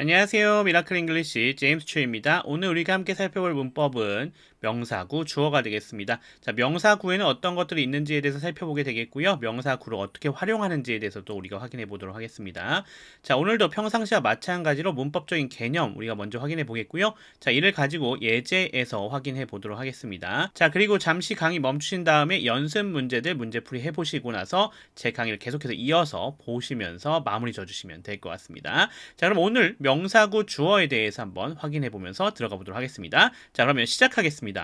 안녕하세요. 미라클 잉글리시 제임스 추입니다. 오늘 우리가 함께 살펴볼 문법은 명사구, 주어가 되겠습니다. 자, 명사구에는 어떤 것들이 있는지에 대해서 살펴보게 되겠고요. 명사구를 어떻게 활용하는지에 대해서도 우리가 확인해 보도록 하겠습니다. 자, 오늘도 평상시와 마찬가지로 문법적인 개념 우리가 먼저 확인해 보겠고요. 자, 이를 가지고 예제에서 확인해 보도록 하겠습니다. 자, 그리고 잠시 강의 멈추신 다음에 연습 문제들 문제풀이 해보시고 나서 제 강의를 계속해서 이어서 보시면서 마무리 져주시면 될 것 같습니다. 자, 그럼 오늘 명사구 주어에 대해서 한번 확인해 보면서 들어가 보도록 하겠습니다. 자, 그러면 시작하겠습니다.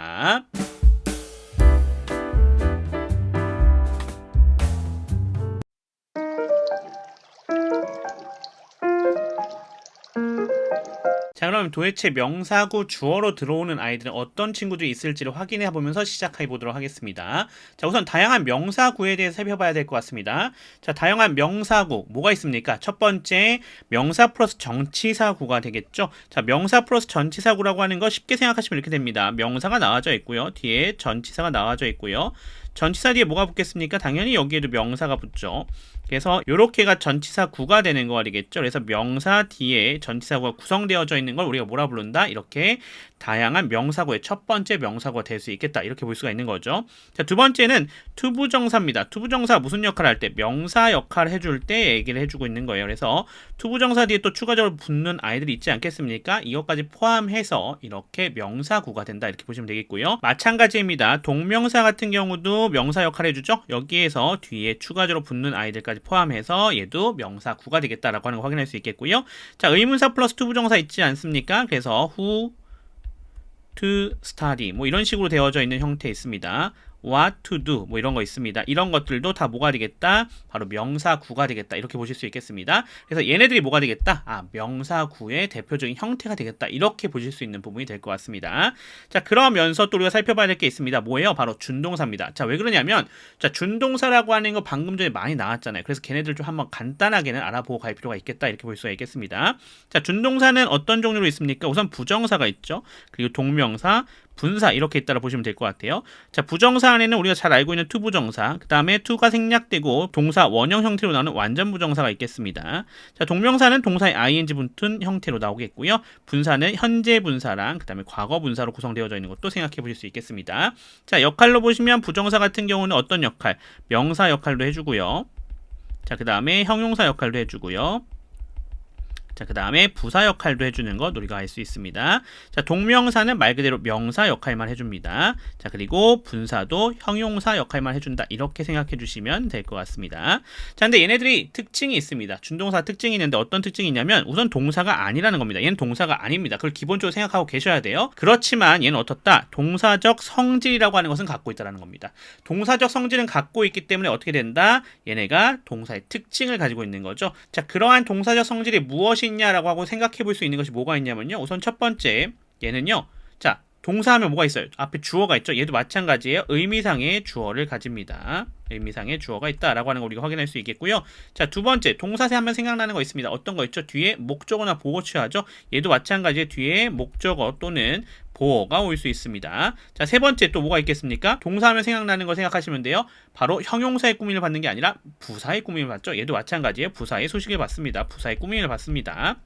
자, 그럼 도대체 명사구 주어로 들어오는 아이들은 어떤 친구들이 있을지를 확인해 보면서 시작해 보도록 하겠습니다. 자, 우선 다양한 명사구에 대해서 살펴봐야 될 것 같습니다. 자, 다양한 명사구 뭐가 있습니까? 첫 번째, 명사 플러스 전치사구가 되겠죠. 자, 명사 플러스 전치사구라고 하는 거 쉽게 생각하시면 이렇게 됩니다. 명사가 나와져 있고요. 뒤에 전치사가 나와져 있고요. 전치사 뒤에 뭐가 붙겠습니까? 당연히 여기에도 명사가 붙죠. 그래서 이렇게가 전치사구가 되는 거 아니겠죠. 그래서 명사 뒤에 전치사구가 구성되어져 있는 걸 우리가 뭐라 부른다? 이렇게 다양한 명사구의 첫 번째 명사구가 될 수 있겠다. 이렇게 볼 수가 있는 거죠. 자, 두 번째는 투부정사입니다. 투부정사가 무슨 역할을 할 때? 명사 역할을 해줄 때 얘기를 해주고 있는 거예요. 그래서 투부정사 뒤에 또 추가적으로 붙는 아이들이 있지 않겠습니까? 이것까지 포함해서 이렇게 명사구가 된다. 이렇게 보시면 되겠고요. 마찬가지입니다. 동명사 같은 경우도 명사 역할을 해주죠. 여기에서 뒤에 추가적으로 붙는 아이들까지 포함해서 얘도 명사구가 되겠다라고 하는 거 확인할 수 있겠고요. 자, 의문사 플러스 투부정사 있지 않습니까? 그래서 who to study 뭐 이런 식으로 되어져 있는 형태 있습니다. what to do 뭐 이런 거 있습니다. 이런 것들도 다 뭐가 되겠다? 바로 명사구가 되겠다. 이렇게 보실 수 있겠습니다. 그래서 얘네들이 뭐가 되겠다? 아, 명사구의 대표적인 형태가 되겠다. 이렇게 보실 수 있는 부분이 될 것 같습니다. 자, 그러면서 또 우리가 살펴봐야 될 게 있습니다. 뭐예요? 바로 준동사입니다. 자, 왜 그러냐면 자, 준동사라고 하는 거 방금 전에 많이 나왔잖아요. 그래서 걔네들 좀 한번 간단하게는 알아보고 갈 필요가 있겠다. 이렇게 볼 수가 있겠습니다. 자, 준동사는 어떤 종류로 있습니까? 우선 부정사가 있죠. 그리고 동명사, 분사 이렇게 있다라 보시면 될 것 같아요. 자, 부정사 안에는 우리가 잘 알고 있는 투부정사, 그 다음에 투가 생략되고 동사 원형 형태로 나오는 완전 부정사가 있겠습니다. 자, 동명사는 동사의 ing 붙은 형태로 나오겠고요. 분사는 현재 분사랑 그 다음에 과거 분사로 구성되어져 있는 것도 생각해 보실 수 있겠습니다. 자, 역할로 보시면 부정사 같은 경우는 어떤 역할? 명사 역할도 해주고요. 자, 그 다음에 형용사 역할도 해주고요. 자, 그 다음에 부사 역할도 해주는 것 우리가 알 수 있습니다. 자, 동명사는 말 그대로 명사 역할만 해줍니다. 자, 그리고 분사도 형용사 역할만 해준다. 이렇게 생각해 주시면 될 것 같습니다. 자, 근데 얘네들이 특징이 있습니다. 준동사 특징이 있는데 어떤 특징이 있냐면 우선 동사가 아니라는 겁니다. 얘는 동사가 아닙니다. 그걸 기본적으로 생각하고 계셔야 돼요. 그렇지만 얘는 어떻다? 동사적 성질이라고 하는 것은 갖고 있다는 겁니다. 동사적 성질은 갖고 있기 때문에 어떻게 된다? 얘네가 동사의 특징을 가지고 있는 거죠. 자, 그러한 동사적 성질이 무엇이 있냐라고 하고 생각해 볼 수 있는 것이 뭐가 있냐면요. 우선 첫 번째, 얘는요. 자, 동사하면 뭐가 있어요? 앞에 주어가 있죠. 얘도 마찬가지예요. 의미상의 주어를 가집니다. 의미상의 주어가 있다라고 하는 거 우리가 확인할 수 있겠고요. 자, 두 번째, 동사세 하면 생각나는 거 있습니다. 어떤 거 있죠? 뒤에 목적어나 보어 취하죠. 얘도 마찬가지에 뒤에 목적어 또는 보어가 올 수 있습니다. 자, 세 번째 또 뭐가 있겠습니까? 동사하면 생각나는 거 생각하시면 돼요. 바로 형용사의 꾸밈을 받는 게 아니라 부사의 꾸밈을 받죠. 얘도 마찬가지예요. 부사의 소식을 받습니다. 부사의 꾸밈을 받습니다.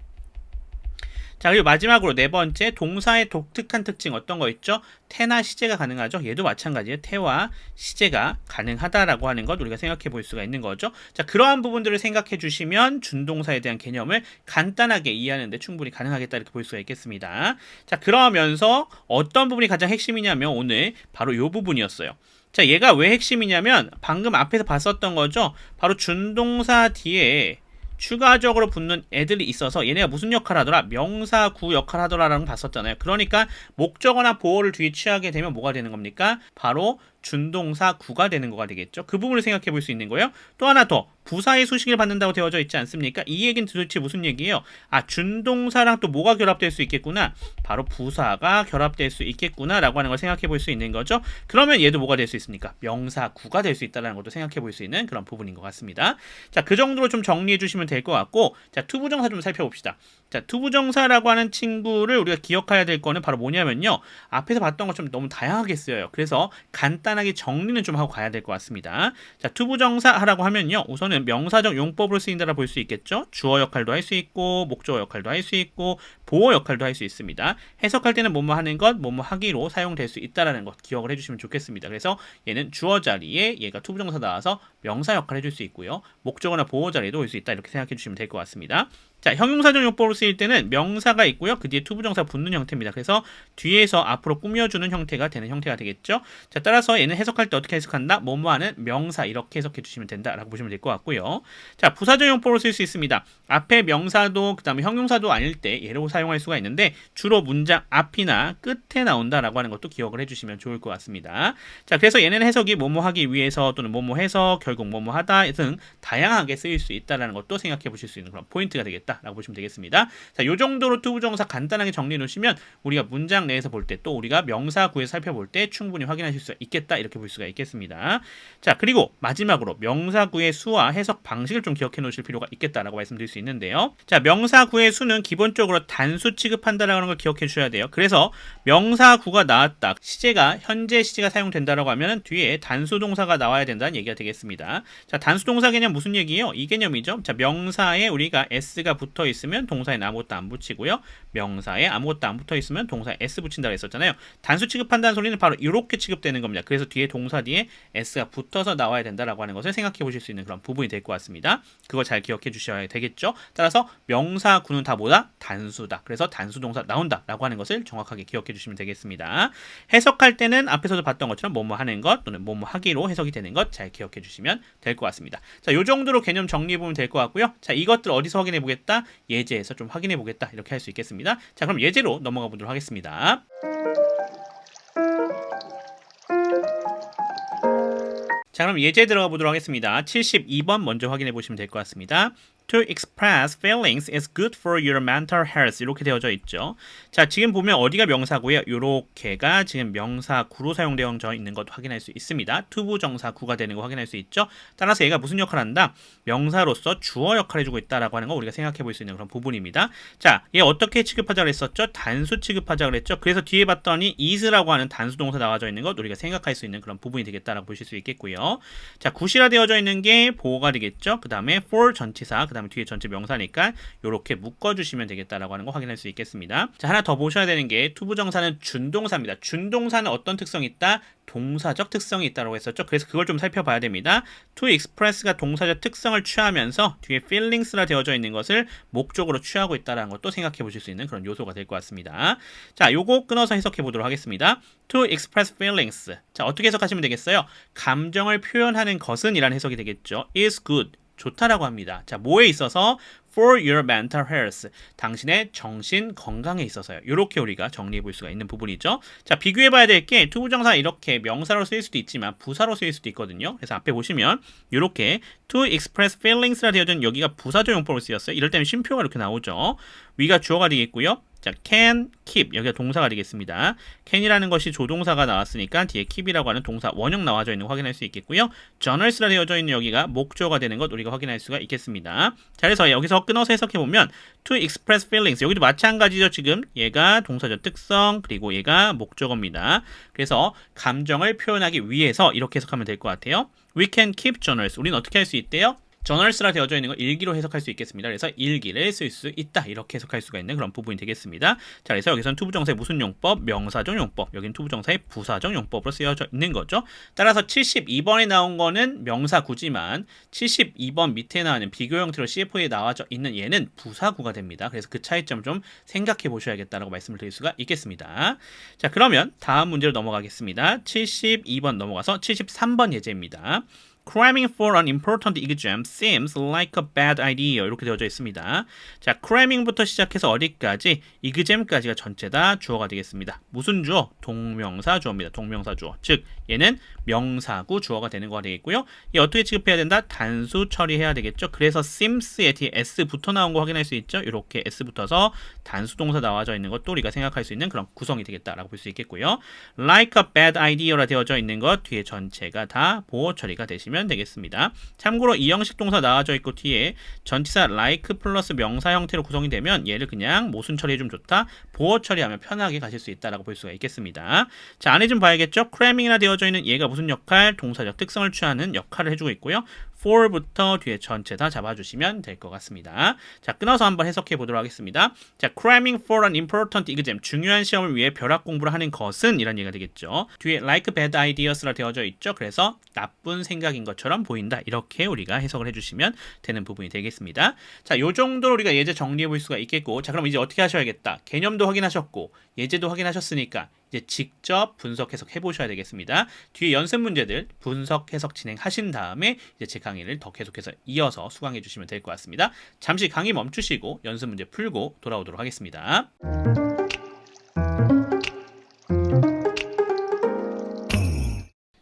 자, 그리고 마지막으로 네 번째, 동사의 독특한 특징 어떤 거 있죠? 태나 시제가 가능하죠. 얘도 마찬가지예요. 태와 시제가 가능하다라고 하는 것 우리가 생각해 볼 수가 있는 거죠. 자, 그러한 부분들을 생각해 주시면 준동사에 대한 개념을 간단하게 이해하는데 충분히 가능하겠다 이렇게 볼 수가 있겠습니다. 자, 그러면서 어떤 부분이 가장 핵심이냐면 오늘 바로 이 부분이었어요. 자, 얘가 왜 핵심이냐면 방금 앞에서 봤었던 거죠. 바로 준동사 뒤에 추가적으로 붙는 애들이 있어서 얘네가 무슨 역할을 하더라? 명사구 역할을 하더라라는 걸 봤었잖아요. 그러니까 목적어나 보어를 뒤에 취하게 되면 뭐가 되는 겁니까? 바로 준동사구가 되는 거가 되겠죠. 그 부분을 생각해 볼 수 있는 거예요. 또 하나 더, 부사의 수식을 받는다고 되어져 있지 않습니까? 이 얘기는 도대체 무슨 얘기예요? 아, 준동사랑 또 뭐가 결합될 수 있겠구나? 바로 부사가 결합될 수 있겠구나 라고 하는 걸 생각해 볼 수 있는 거죠. 그러면 얘도 뭐가 될 수 있습니까? 명사구가 될 수 있다는 것도 생각해 볼 수 있는 그런 부분인 것 같습니다. 자, 그 정도로 좀 정리해 주시면 될 것 같고, 자, 투부정사 좀 살펴봅시다. 자, 투부정사라고 하는 친구를 우리가 기억해야 될 거는 바로 뭐냐면요. 앞에서 봤던 것처럼 너무 다양하게 쓰여요. 그래서 간단한 간단하게 정리는 좀 하고 가야 될 것 같습니다. 자, 투부정사 하라고 하면요. 우선은 명사적 용법으로 쓰인다라 볼 수 있겠죠. 주어 역할도 할 수 있고 목적어 역할도 할 수 있고 보어 역할도 할 수 있습니다. 해석할 때는 뭐뭐 하는 것, 뭐뭐 하기로 사용될 수 있다라는 것 기억을 해주시면 좋겠습니다. 그래서 얘는 주어 자리에 얘가 투부정사 나와서 명사 역할을 해줄 수 있고요. 목적어나 보어 자리에도 올 수 있다 이렇게 생각해 주시면 될 것 같습니다. 자, 형용사적 용법으로 쓰일 때는 명사가 있고요. 그 뒤에 투부정사 붙는 형태입니다. 그래서 뒤에서 앞으로 꾸며주는 형태가 되는 형태가 되겠죠. 자, 따라서 얘는 해석할 때 어떻게 해석한다? 뭐뭐하는 명사 이렇게 해석해 주시면 된다라고 보시면 될 것 같고요. 자, 부사적 용법으로 쓸 수 있습니다. 앞에 명사도 그다음에 형용사도 아닐 때 얘로 사용할 수가 있는데 주로 문장 앞이나 끝에 나온다라고 하는 것도 기억을 해주시면 좋을 것 같습니다. 자, 그래서 얘는 해석이 뭐뭐하기 위해서 또는 뭐뭐해서 결국 뭐뭐하다 등 다양하게 쓰일 수 있다라는 것도 생각해 보실 수 있는 그런 포인트가 되겠다. 라고 보시면 되겠습니다. 자, 요 정도로 투부정사 간단하게 정리해 놓으시면 우리가 문장 내에서 볼 때 또 우리가 명사 구에 살펴볼 때 충분히 확인하실 수 있겠다 이렇게 볼 수가 있겠습니다. 자, 그리고 마지막으로 명사 구의 수와 해석 방식을 좀 기억해 놓으실 필요가 있겠다라고 말씀드릴 수 있는데요. 자, 명사 구의 수는 기본적으로 단수 취급한다라는 걸 기억해 주셔야 돼요. 그래서 명사 구가 나왔다. 시제가 현재 시제가 사용된다라고 하면 뒤에 단수 동사가 나와야 된다는 얘기가 되겠습니다. 자, 단수 동사 개념 무슨 얘기예요? 이 개념이죠. 자, 명사에 우리가 s가 붙어 있으면 동사에는 아무것도 안 붙이고요. 명사에 아무것도 안 붙어 있으면 동사에 s 붙인다고 했었잖아요. 단수 취급한다는 소리는 바로 이렇게 취급되는 겁니다. 그래서 뒤에 동사 뒤에 s가 붙어서 나와야 된다라고 하는 것을 생각해 보실 수 있는 그런 부분이 될 것 같습니다. 그거 잘 기억해 주셔야 되겠죠. 따라서 명사 구는 다 뭐다? 단수다. 그래서 단수 동사 나온다라고 하는 것을 정확하게 기억해 주시면 되겠습니다. 해석할 때는 앞에서도 봤던 것처럼 뭐뭐 하는 것 또는 뭐뭐 하기로 해석이 되는 것 잘 기억해 주시면 될 것 같습니다. 자, 요 정도로 개념 정리해 보면 될 것 같고요. 자, 이것들 어디서 확인해 보겠다? 예제에서 좀 확인해 보겠다 이렇게 할 수 있겠습니다. 자, 그럼 예제로 넘어가 보도록 하겠습니다. 자, 그럼 예제 들어가 보도록 하겠습니다. 72번 먼저 확인해 보시면 될 것 같습니다. To express feelings is good for your mental health 이렇게 되어져 있죠. 자, 지금 보면 어디가 명사구예요? 요렇게가 지금 명사구로 사용되어 있는 것 확인할 수 있습니다. 투부정사구가 되는 거 확인할 수 있죠. 따라서 얘가 무슨 역할을 한다? 명사로서 주어 역할을 해주고 있다라고 하는 거 우리가 생각해 볼 수 있는 그런 부분입니다. 자, 얘 어떻게 취급하자고 했었죠? 단수 취급하자고 그랬죠. 그래서 뒤에 봤더니 is라고 하는 단수 동사 나와져 있는 것 우리가 생각할 수 있는 그런 부분이 되겠다라고 보실 수 있겠고요. 자, 굿이라 되어져 있는 게 보호가 되겠죠. 그 다음에 for 전치사 그 다음에 뒤에 전체 명사니까 이렇게 묶어주시면 되겠다라고 하는 거 확인할 수 있겠습니다. 자, 하나 더 보셔야 되는 게 투부정사는 준동사입니다. 준동사는 어떤 특성이 있다? 동사적 특성이 있다고 했었죠. 그래서 그걸 좀 살펴봐야 됩니다. to express가 동사적 특성을 취하면서 뒤에 feelings라 되어져 있는 것을 목적으로 취하고 있다는 것도 생각해 보실 수 있는 그런 요소가 될 것 같습니다. 자, 요거 끊어서 해석해 보도록 하겠습니다. to express feelings. 자, 어떻게 해석하시면 되겠어요? 감정을 표현하는 것은 이란 해석이 되겠죠. is good. 좋다라고 합니다. 자, 뭐에 있어서? For your mental health. 당신의 정신 건강에 있어서요. 이렇게 우리가 정리해 볼 수가 있는 부분이죠. 자, 비교해 봐야 될 게 투부정사 이렇게 명사로 쓰일 수도 있지만 부사로 쓰일 수도 있거든요. 그래서 앞에 보시면 이렇게 to express feelings라 되어져 있는 여기가 부사적 용법으로 쓰였어요. 이럴 때는 쉼표가 이렇게 나오죠. 위가 주어가 되겠고요. 자, can, keep 여기가 동사가 되겠습니다. can이라는 것이 조동사가 나왔으니까 뒤에 keep이라고 하는 동사 원형 나와져 있는 거 확인할 수 있겠고요. journals라 되어져 있는 여기가 목조가 되는 것 우리가 확인할 수가 있겠습니다. 자, 그래서 여기서 끊어서 해석해 보면 to express feelings 여기도 마찬가지죠. 지금 얘가 동사적 특성 그리고 얘가 목적어입니다. 그래서 감정을 표현하기 위해서 이렇게 해석하면 될 것 같아요. We can keep journals. 우리는 어떻게 할 수 있대요? 저널스라 되어져 있는 걸 일기로 해석할 수 있겠습니다. 그래서 일기를 쓸 수 있다 이렇게 해석할 수가 있는 그런 부분이 되겠습니다. 자, 그래서 여기서는 투부정사의 무슨 용법? 명사적 용법. 여기는 투부정사의 부사적 용법으로 쓰여져 있는 거죠. 따라서 72번에 나온 거는 명사구지만 72번 밑에 나오는 비교 형태로 CF에 나와져 있는 얘는 부사구가 됩니다. 그래서 그 차이점 좀 생각해 보셔야겠다라고 말씀을 드릴 수가 있겠습니다. 자, 그러면 다음 문제로 넘어가겠습니다. 72번 넘어가서 73번 예제입니다. Cramming for an important exam seems like a bad idea. 이렇게 되어져 있습니다. 자, cramming부터 시작해서 어디까지? exam까지가 전체 다 주어가 되겠습니다. 무슨 주어? 동명사 주어입니다. 동명사 주어. 즉, 얘는 명사구 주어가 되는 거가 되겠고요. 얘 어떻게 취급해야 된다? 단수 처리해야 되겠죠. 그래서 seems에 뒤에 s 붙어 나온 거 확인할 수 있죠. 이렇게 s 붙어서 단수 동사 나와져 있는 것도 우리가 생각할 수 있는 그런 구성이 되겠다라고 볼 수 있겠고요. Like a bad idea라 되어져 있는 것 뒤에 전체가 다 보호 처리가 되시면 주시면 되겠습니다. 참고로 이 형식 동사 나와져 있고 뒤에 전치사 like 플러스 명사 형태로 구성이 되면 얘를 그냥 모순 처리해주면 좋다, 보어 처리하면 편하게 가실 수 있다라고 볼 수가 있겠습니다. 자, 안에 좀 봐야겠죠? cramming이나 되어져 있는 얘가 무슨 역할? 동사적 특성을 취하는 역할을 해주고 있고요. for부터 뒤에 전체 다 잡아주시면 될 것 같습니다. 자, 끊어서 한번 해석해 보도록 하겠습니다. 자, cramming for an important exam, 중요한 시험을 위해 벼락 공부를 하는 것은 이런 얘기가 되겠죠. 뒤에 like bad ideas라 되어져 있죠. 그래서 나쁜 생각인 것처럼 보인다, 이렇게 우리가 해석을 해주시면 되는 부분이 되겠습니다. 자, 요 정도로 우리가 예제 정리해 볼 수가 있겠고, 자, 그럼 이제 어떻게 하셔야겠다. 개념도 확인하셨고 예제도 확인하셨으니까 이제 직접 분석 해석 해보셔야 되겠습니다. 뒤에 연습 문제들 분석 해석 진행하신 다음에 이제 제 강의를 더 계속해서 이어서 수강해 주시면 될 것 같습니다. 잠시 강의 멈추시고 연습 문제 풀고 돌아오도록 하겠습니다.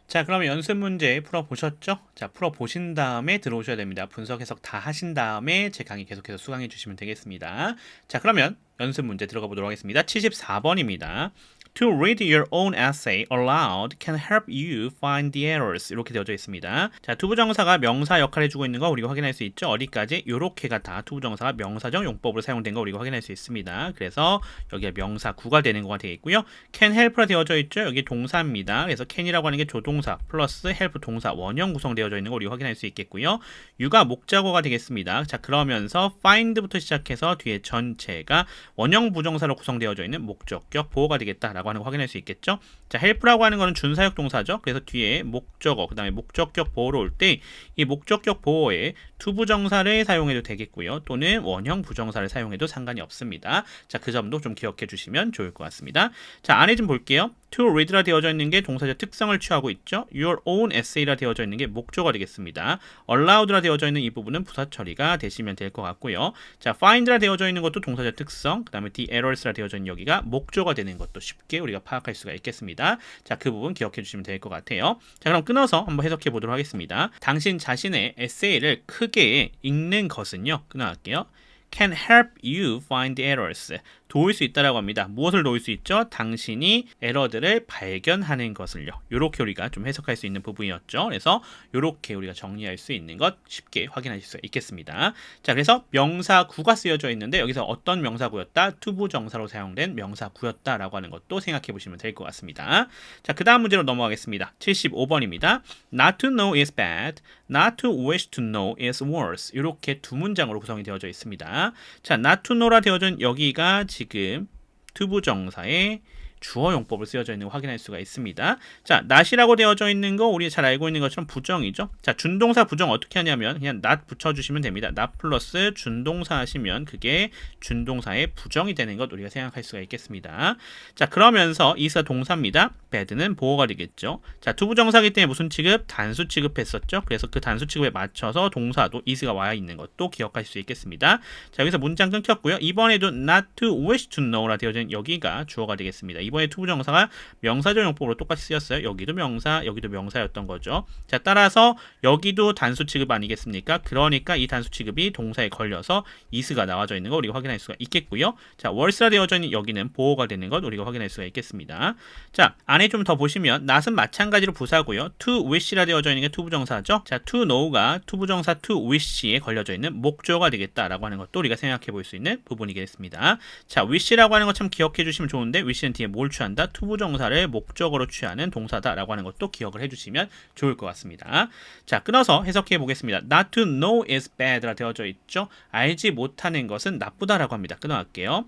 자, 그러면 연습 문제 풀어보셨죠? 자, 풀어보신 다음에 들어오셔야 됩니다. 분석 해석 다 하신 다음에 제 강의 계속해서 수강해 주시면 되겠습니다. 자, 그러면 연습 문제 들어가 보도록 하겠습니다. 74번입니다. To read your own essay aloud can help you find the errors. 이렇게 되어져 있습니다. 자, 투부정사가 명사 역할을 해주고 있는 거 우리가 확인할 수 있죠. 어디까지? 요렇게가 다 투부정사가 명사적 용법으로 사용된 거 우리가 확인할 수 있습니다. 그래서 여기가 명사 구가 되는 거가 되겠고요. can help라 되어져 있죠. 여기 동사입니다. 그래서 can이라고 하는 게 조동사 플러스 help 동사 원형 구성되어져 있는 거 우리가 확인할 수 있겠고요. you가 목적어가 되겠습니다. 자, 그러면서 find부터 시작해서 뒤에 전체가 원형 부정사로 구성되어져 있는 목적격 보어가 되겠다라고 하는 거 확인할 수 있겠죠. 자, help라고 하는 거는 준사역 동사죠. 그래서 뒤에 목적어, 그 다음에 목적격 보어로 올 때 이 목적격 보어에 투부정사를 사용해도 되겠고요. 또는 원형 부정사를 사용해도 상관이 없습니다. 자, 그 점도 좀 기억해 주시면 좋을 것 같습니다. 자, 안에 좀 볼게요. to read라 되어져 있는 게 동사적 특성을 취하고 있죠. your own essay라 되어져 있는 게 목적어가 되겠습니다. allowed라 되어져 있는 이 부분은 부사 처리가 되시면 될 것 같고요. 자, find라 되어져 있는 것도 동사적 특성, 그 다음에 the errors라 되어져 있는 여기가 목적어가 되는 것도 쉽게 우리가 파악할 수가 있겠습니다. 자, 그 부분 기억해 주시면 될 것 같아요. 자, 그럼 끊어서 한번 해석해 보도록 하겠습니다. 당신 자신의 에세이를 크게 읽는 것은요, 끊어갈게요. can help you find the errors. 도울 수 있다라고 합니다. 무엇을 도울 수 있죠? 당신이 에러들을 발견하는 것을요. 요렇게 우리가 좀 해석할 수 있는 부분이었죠. 그래서 요렇게 우리가 정리할 수 있는 것 쉽게 확인하실 수 있겠습니다. 자, 그래서 명사구가 쓰여져 있는데 여기서 어떤 명사구였다? 투부정사로 사용된 명사구였다라고 하는 것도 생각해 보시면 될 것 같습니다. 자, 그 다음 문제로 넘어가겠습니다. 75번입니다. Not to know is bad. Not to wish to know is worse. 이렇게 두 문장으로 구성이 되어져 있습니다. 자, not to know라 되어져 있는 여기가 지금 투부정사의 주어 용법을 쓰여져 있는 거 확인할 수가 있습니다. 자, not이라고 되어져 있는 거 우리 잘 알고 있는 것처럼 부정이죠. 자, 준동사 부정 어떻게 하냐면 그냥 not 붙여주시면 됩니다. not 플러스 준동사 하시면 그게 준동사의 부정이 되는 것 우리가 생각할 수가 있겠습니다. 자, 그러면서 is가 동사입니다. bad는 보어가 되겠죠. 자, 투부정사기 때문에 무슨 취급? 단수 취급했었죠. 그래서 그 단수 취급에 맞춰서 동사도 is가 와 있는 것도 기억하실 수 있겠습니다. 자, 여기서 문장 끊겼고요. 이번에도 not to wish to know라 되어져 있는 여기가 주어가 되겠습니다. 이번에 투부정사가 명사적 용법으로 똑같이 쓰였어요. 여기도 명사, 여기도 명사였던 거죠. 자, 따라서 여기도 단수 취급 아니겠습니까? 그러니까 이 단수 취급이 동사에 걸려서 is가 나와져 있는 거 우리가 확인할 수가 있겠고요. 자, worse라 되어져 있는 여기는 보어가 되는 것 우리가 확인할 수가 있겠습니다. 자, 안에 좀 더 보시면 not은 마찬가지로 부사고요. to wish라 되어져 있는 게 투부정사죠. 자, to know가 투부정사 to wish에 걸려져 있는 목적어가 되겠다라고 하는 것도 우리가 생각해 볼 수 있는 부분이겠습니다. 자, wish라고 하는 것 참 기억해 주시면 좋은데 wish는 뒤에 뭘 취한다? 투부정사를 목적어로 취하는 동사다라고 하는 것도 기억을 해주시면 좋을 것 같습니다. 자, 끊어서 해석해 보겠습니다. Not to know is bad라 되어져 있죠. 알지 못하는 것은 나쁘다라고 합니다. 끊어갈게요.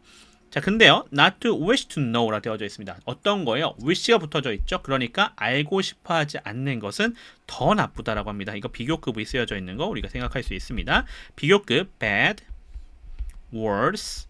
자, 근데요, not to wish to know라 되어져 있습니다. 어떤 거예요? wish가 붙어져 있죠. 그러니까 알고 싶어하지 않는 것은 더 나쁘다라고 합니다. 이거 비교급이 쓰여져 있는 거 우리가 생각할 수 있습니다. 비교급 bad, worse,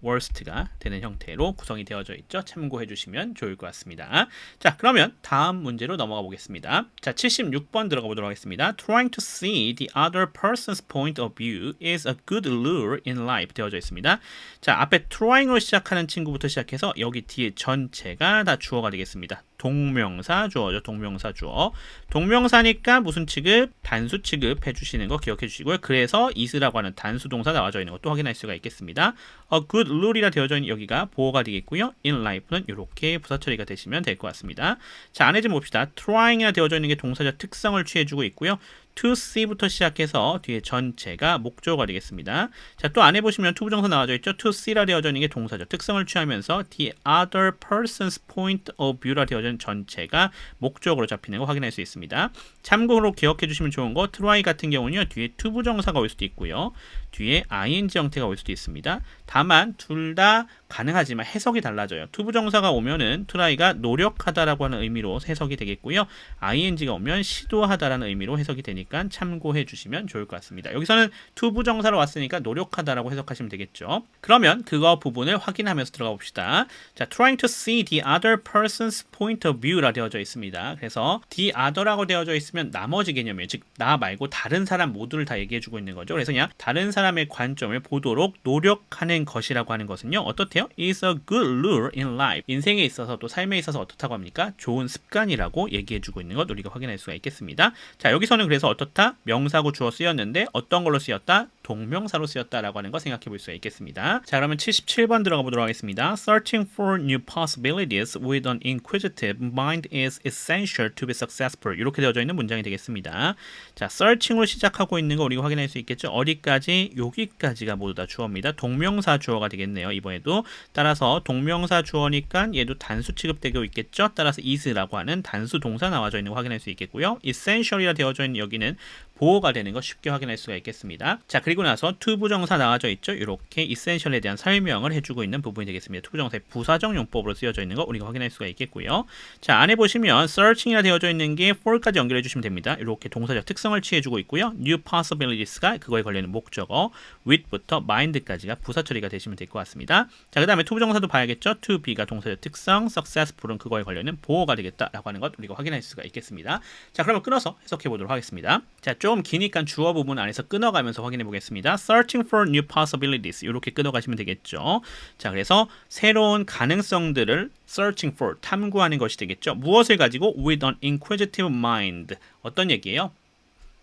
worst가 되는 형태로 구성이 되어져 있죠. 참고해 주시면 좋을 것 같습니다. 자, 그러면 다음 문제로 넘어가 보겠습니다. 자, 76번 들어가 보도록 하겠습니다. Trying to see the other person's point of view is a good lure in life 되어져 있습니다. 자, 앞에 trying으로 시작하는 친구부터 시작해서 여기 뒤에 전체가 다 주어가 되겠습니다. 동명사 주어죠. 동명사 주어. 동명사니까 무슨 취급? 단수 취급 해주시는 거 기억해 주시고요. 그래서 is라고 하는 단수 동사 나와져 있는 것도 확인할 수가 있겠습니다. A good rule이라 되어져 있는 여기가 보어가 되겠고요. in life는 이렇게 부사 처리가 되시면 될 것 같습니다. 자, 안에 좀 봅시다. trying이라 되어져 있는 게 동사적 특성을 취해주고 있고요. to see부터 시작해서 뒤에 전체가 목적어가 되겠습니다. 자, 또 안에 보시면 to 부정사 나와져 있죠. to see라 되어져 있는 게 동사적 특성을 취하면서 the other person's point of view라 되어져 있는 전체가 목적어로 잡히는 거 확인할 수 있습니다. 참고로 기억해 주시면 좋은 거 try 같은 경우는요. 뒤에 to 부정사가 올 수도 있고요. 뒤에 ing 형태가 올 수도 있습니다. 다만 둘 다 가능하지만 해석이 달라져요. to 부정사가 오면은 try가 노력하다라고 하는 의미로 해석이 되겠고요. ing가 오면 시도하다라는 의미로 해석이 되니까 참고해 주시면 좋을 것 같습니다. 여기서는 to 부정사로 왔으니까 노력하다라고 해석하시면 되겠죠. 그러면 그거 부분을 확인하면서 들어가 봅시다. 자, trying to see the other person's point of view라 되어져 있습니다. 그래서 the other라고 되어져 있으면 나머지 개념이에요. 즉, 나 말고 다른 사람 모두를 다 얘기해 주고 있는 거죠. 그래서 그냥 다른 사람의 관점을 보도록 노력하는 것이라고 하는 것은요. 어떻대요? is a good rule in life. 인생에 있어서 또 삶에 있어서 어떻다고 합니까? 좋은 습관이라고 얘기해 주고 있는 것 우리가 확인할 수가 있겠습니다. 자, 여기서는 그래서 어떻다? 명사구 주어 쓰였는데 어떤 걸로 쓰였다? 동명사로 쓰였다라고 하는 거 생각해 볼 수가 있겠습니다. 자, 그러면 77번 들어가 보도록 하겠습니다. Searching for new possibilities with an inquisitive mind is essential to be successful. 이렇게 되어져 있는 문장이 되겠습니다. 자, searching으로 시작하고 있는 거 우리가 확인할 수 있겠죠. 어디까지? 여기까지가 모두 다 주어입니다. 동명사 주어가 되겠네요. 이번에도. 따라서 동명사 주어니까 얘도 단수 취급되고 있겠죠. 따라서 is라고 하는 단수 동사 나와져 있는 거 확인할 수 있겠고요. essential이라 되어져 있는 여기는 보호가 되는 거 쉽게 확인할 수가 있겠습니다. 자, 그리고 나서 to 부정사 나와져 있죠. 이렇게 essential에 대한 설명을 해주고 있는 부분이 되겠습니다. to 부정사의 부사적 용법으로 쓰여져 있는 거 우리가 확인할 수가 있겠고요. 자, 안에 보시면 searching이라 되어져 있는 게 for까지 연결해 주시면 됩니다. 이렇게 동사적 특성을 취해주고 있고요. new possibilities가 그거에 걸리는 목적어, with부터 mind까지가 부사 처리가 되시면 될 것 같습니다. 자, 그 다음에 to 부정사도 봐야겠죠. to be가 동사적 특성, successful은 그거에 걸리는 보호가 되겠다라고 하는 것 우리가 확인할 수가 있겠습니다. 자, 그러면 끊어서 해석해 보도록 하겠습니다. 자, 좀 기니까 주어 부분 안에서 끊어가면서 확인해 보겠습니다. Searching for new possibilities 이렇게 끊어가시면 되겠죠. 자, 그래서 새로운 가능성들을 searching for 탐구하는 것이 되겠죠. 무엇을 가지고? With an inquisitive mind 어떤 얘기예요?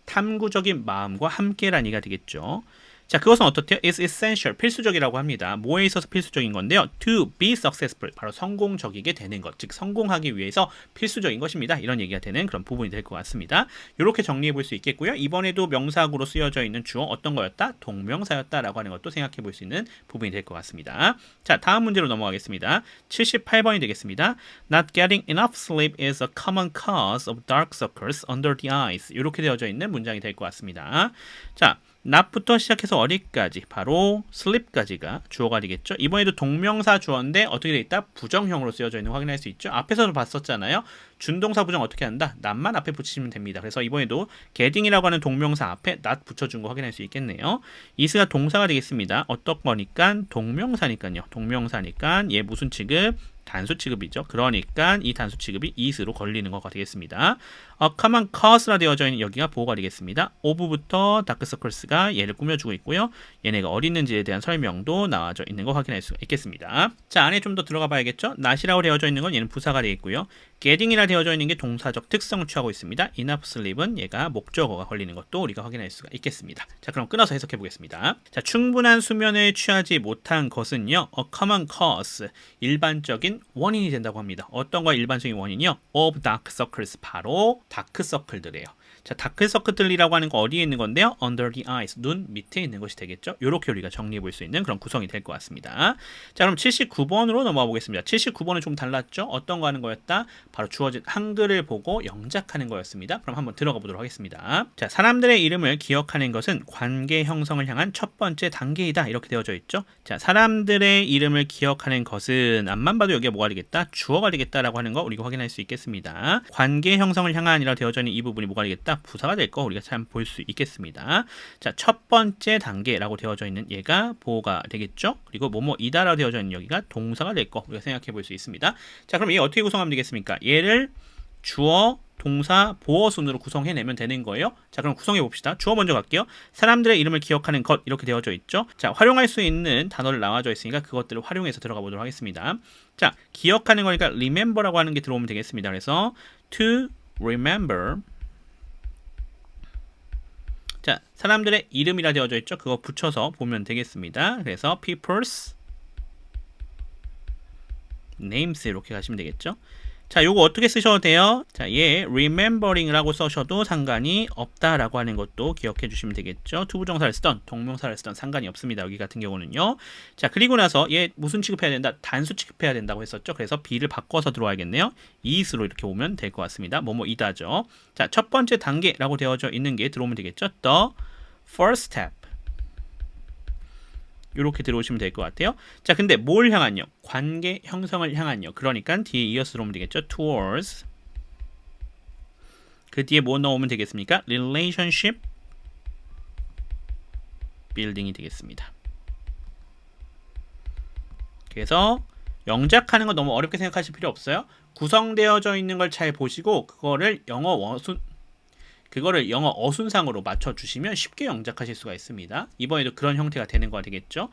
탐구적인 마음과 함께란 이가 되겠죠. 자, 그것은 어떻대요? It's essential, 필수적이라고 합니다. 뭐에 있어서 필수적인 건데요? To be successful, 바로 성공적이게 되는 것, 즉 성공하기 위해서 필수적인 것입니다. 이런 얘기가 되는 그런 부분이 될 것 같습니다. 이렇게 정리해 볼 수 있겠고요. 이번에도 명사구로 쓰여져 있는 주어 어떤 거였다? 동명사였다라고 하는 것도 생각해 볼 수 있는 부분이 될 것 같습니다. 자, 다음 문제로 넘어가겠습니다. 78번이 되겠습니다. Not getting enough sleep is a common cause of dark circles under the eyes. 이렇게 되어져 있는 문장이 될 것 같습니다. 자, not부터 시작해서 어디까지? 바로 sleep까지가 주어가 되겠죠. 이번에도 동명사 주어인데 어떻게 되어 있다? 부정형으로 쓰여져 있는 거 확인할 수 있죠. 앞에서도 봤었잖아요. 준동사 부정 어떻게 한다? not만 앞에 붙이시면 됩니다. 그래서 이번에도 getting이라고 하는 동명사 앞에 not 붙여준 거 확인할 수 있겠네요. is가 동사가 되겠습니다. 어떤 거니까? 동명사니까요. 동명사니까 얘 무슨 취급? 단수 취급이죠. 그러니까 이 단수 취급이 is로 걸리는 거가 되겠습니다. common cause라 되어져 있는 여기가 보호가 되겠습니다. of부터 dark circles가 얘를 꾸며주고 있고요. 얘네가 어디 있는지에 대한 설명도 나와져 있는 거 확인할 수가 있겠습니다. 자, 안에 좀 더 들어가 봐야겠죠. not이라고 되어져 있는 건 얘는 부사가 되겠고요. getting이라 되어져 있는 게 동사적 특성을 취하고 있습니다. enough sleep은 얘가 목적어가 걸리는 것도 우리가 확인할 수가 있겠습니다. 자, 그럼 끊어서 해석해 보겠습니다. 자, 충분한 수면을 취하지 못한 것은요. a common cause, 일반적인 원인이 된다고 합니다. 어떤 거야 일반적인 원인이요? of dark circles, 바로 다크서클들이에요. 자, 다크서클이라고 하는 거 어디에 있는 건데요? under the eyes, 눈 밑에 있는 것이 되겠죠. 이렇게 우리가 정리해 볼 수 있는 그런 구성이 될 것 같습니다. 자, 그럼 79번으로 넘어가 보겠습니다. 79번은 좀 달랐죠? 어떤 거 하는 거였다? 바로 주어진 한글을 보고 영작하는 거였습니다. 그럼 한번 들어가 보도록 하겠습니다. 자, 사람들의 이름을 기억하는 것은 관계 형성을 향한 첫 번째 단계이다. 이렇게 되어져 있죠. 자, 사람들의 이름을 기억하는 것은 앞만 봐도 여기가 뭐가 되겠다? 주어가 되겠다라고 하는 거 우리가 확인할 수 있겠습니다. 관계 형성을 향한이라 되어져 있는 이 부분이 뭐가 되겠다? 부사가 될 거 우리가 참 볼 수 있겠습니다. 자, 첫 번째 단계라고 되어져 있는 얘가 보호가 되겠죠. 그리고 뭐뭐이다라고 되어져 있는 여기가 동사가 될 거 우리가 생각해 볼 수 있습니다. 자, 그럼 얘 어떻게 구성하면 되겠습니까? 얘를 주어 동사 보어순으로 구성해내면 되는 거예요. 자, 그럼 구성해 봅시다. 주어 먼저 갈게요. 사람들의 이름을 기억하는 것 이렇게 되어져 있죠. 자, 활용할 수 있는 단어를 나와져 있으니까 그것들을 활용해서 들어가 보도록 하겠습니다. 자, 기억하는 거니까 remember라고 하는 게 들어오면 되겠습니다. 그래서 to remember. 자, 사람들의 이름이라 되어져 있죠. 그거 붙여서 보면 되겠습니다. 그래서 people's names 이렇게 가시면 되겠죠. 자, 요거 어떻게 쓰셔도 돼요? 자, 얘 remembering이라고 써셔도 상관이 없다라고 하는 것도 기억해 주시면 되겠죠. 투부정사를 쓰던 동명사를 쓰던 상관이 없습니다. 여기 같은 경우는요. 자, 그리고 나서 얘 무슨 취급해야 된다? 단수 취급해야 된다고 했었죠. 그래서 be를 바꿔서 들어와야겠네요. is로 이렇게 오면 될 것 같습니다. 뭐뭐이다죠. 자, 첫 번째 단계라고 되어져 있는 게 들어오면 되겠죠. The first step. 이렇게 들어오시면 될 것 같아요. 자, 근데 뭘 향한요? 관계 형성을 향한요. 그러니까 뒤에 이어서 들어오면 되겠죠. towards. 그 뒤에 뭐 넣으면 되겠습니까? relationship building이 되겠습니다. 그래서 영작하는 거 너무 어렵게 생각하실 필요 없어요. 구성되어져 있는 걸 잘 보시고 그거를 영어 어순상으로 맞춰주시면 쉽게 영작하실 수가 있습니다. 이번에도 그런 형태가 되는 거가 되겠죠.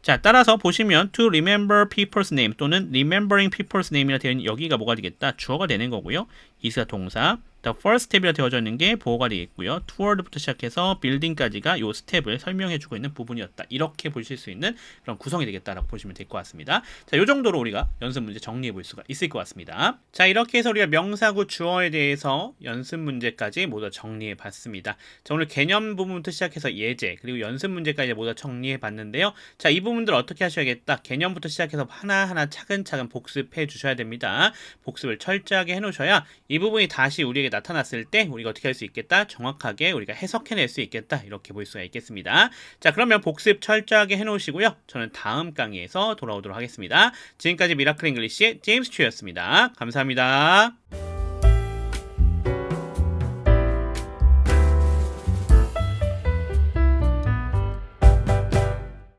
자, 따라서 보시면 to remember people's name 또는 remembering people's name이라 되어 있는 여기가 뭐가 되겠다? 주어가 되는 거고요. is가 동사, the first step이라 되어져 있는 게 보어가 되겠고요. toward부터 시작해서 building까지가 요 스텝을 설명해주고 있는 부분이었다. 이렇게 보실 수 있는 그런 구성이 되겠다라고 보시면 될 것 같습니다. 자, 요 정도로 우리가 연습 문제 정리해 볼 수가 있을 것 같습니다. 자, 이렇게 해서 우리가 명사구 주어에 대해서 연습 문제까지 모두 정리해 봤습니다. 자, 오늘 개념 부분부터 시작해서 예제 그리고 연습 문제까지 모두 정리해 봤는데요. 자, 이 부분들 어떻게 하셔야겠다? 개념부터 시작해서 하나하나 차근차근 복습해 주셔야 됩니다. 복습을 철저하게 해 놓으셔야 이 부분이 다시 우리에게 나타났을 때 우리가 어떻게 할 수 있겠다? 정확하게 우리가 해석해낼 수 있겠다. 이렇게 볼 수가 있겠습니다. 자, 그러면 복습 철저하게 해 놓으시고요. 저는 다음 강의에서 돌아오도록 하겠습니다. 지금까지 미라클 잉글리시의 제임스 츄였습니다. 감사합니다.